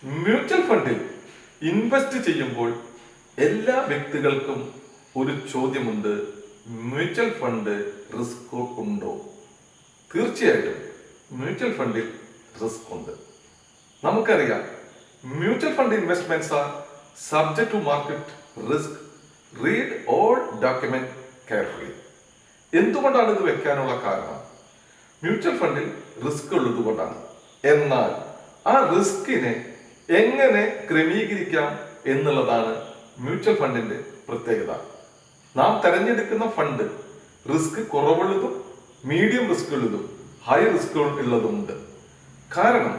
Mutual ഫണ്ടിൽ invest ചെയ്യുമ്പോൾ എല്ലാ വ്യക്തികൾക്കും ഒരു ചോദ്യമുണ്ട്: മ്യൂച്വൽ ഫണ്ട് റിസ്ക് ഉണ്ടോ? തീർച്ചയായിട്ടും മ്യൂച്വൽ ഫണ്ടിൽ റിസ്ക് ഉണ്ട്. നമുക്കറിയാം, mutual fund investments are subject to market risk. Read all document carefully. എന്തുകൊണ്ടാണ് ഇത് വെക്കാനുള്ള കാരണം? മ്യൂച്വൽ ഫണ്ടിൽ റിസ്ക് ഉള്ളത് കൊണ്ടാണ്. എന്നാൽ ആ റിസ്കിനെ എങ്ങനെ ക്രമീകരിക്കാം എന്നുള്ളതാണ് മ്യൂച്വൽ ഫണ്ടിന്റെ പ്രത്യേകത. നാം തെരഞ്ഞെടുക്കുന്ന ഫണ്ട് റിസ്ക് കുറവുള്ളതും മീഡിയം റിസ്ക് ഉള്ളതും ഹൈ റിസ്ക് ഉള്ളതുമുണ്ട്. കാരണം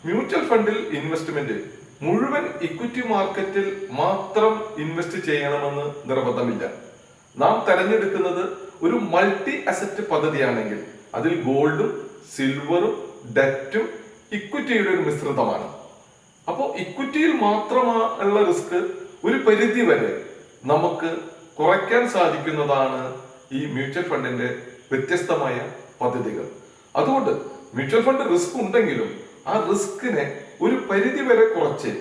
മ്യൂച്വൽ ഫണ്ടിൽ ഇൻവെസ്റ്റ്മെന്റ് മുഴുവൻ ഇക്വിറ്റി മാർക്കറ്റിൽ മാത്രം ഇൻവെസ്റ്റ് ചെയ്യണമെന്ന് നിർബന്ധമില്ല. നാം തെരഞ്ഞെടുക്കുന്നത് ഒരു മൾട്ടി അസറ്റ് പദ്ധതിയാണെങ്കിൽ അതിൽ ഗോൾഡും സിൽവറും ഡെറ്റും ഇക്വിറ്റിയുടെ ഒരു മിശ്രിതമാണ്. അപ്പോൾ ഇക്വിറ്റിയിൽ മാത്രമുള്ള റിസ്ക് ഒരു പരിധി വരെ നമുക്ക് കുറയ്ക്കാൻ സാധിക്കുന്നതാണ് ഈ മ്യൂച്വൽ ഫണ്ടിന്റെ വ്യത്യസ്തമായ പദ്ധതികൾ. അതുകൊണ്ട് മ്യൂച്വൽ ഫണ്ട് റിസ്ക് ഉണ്ടെങ്കിലും ആ റിസ്കിനെ ഒരു പരിധി വരെ കുറച്ച്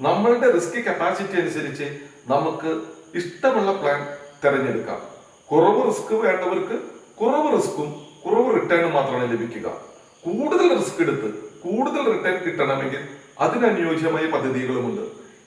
നമ്മളുടെ റിസ്ക് കപ്പാസിറ്റി അനുസരിച്ച് നമുക്ക് ഇഷ്ടമുള്ള പ്ലാൻ തിരഞ്ഞെടുക്കാം. കുറവ് റിസ്ക് വേണ്ടവർക്ക് കുറവ് റിസ്ക്കും കുറവ് റിട്ടേണും മാത്രമാണ് ലഭിക്കുക. കൂടുതൽ റിസ്ക് എടുത്ത് കൂടുതൽ റിട്ടേൺ കിട്ടണമെങ്കിൽ അതിനനുയോജ്യമായ പദ്ധതികളുമുണ്ട്.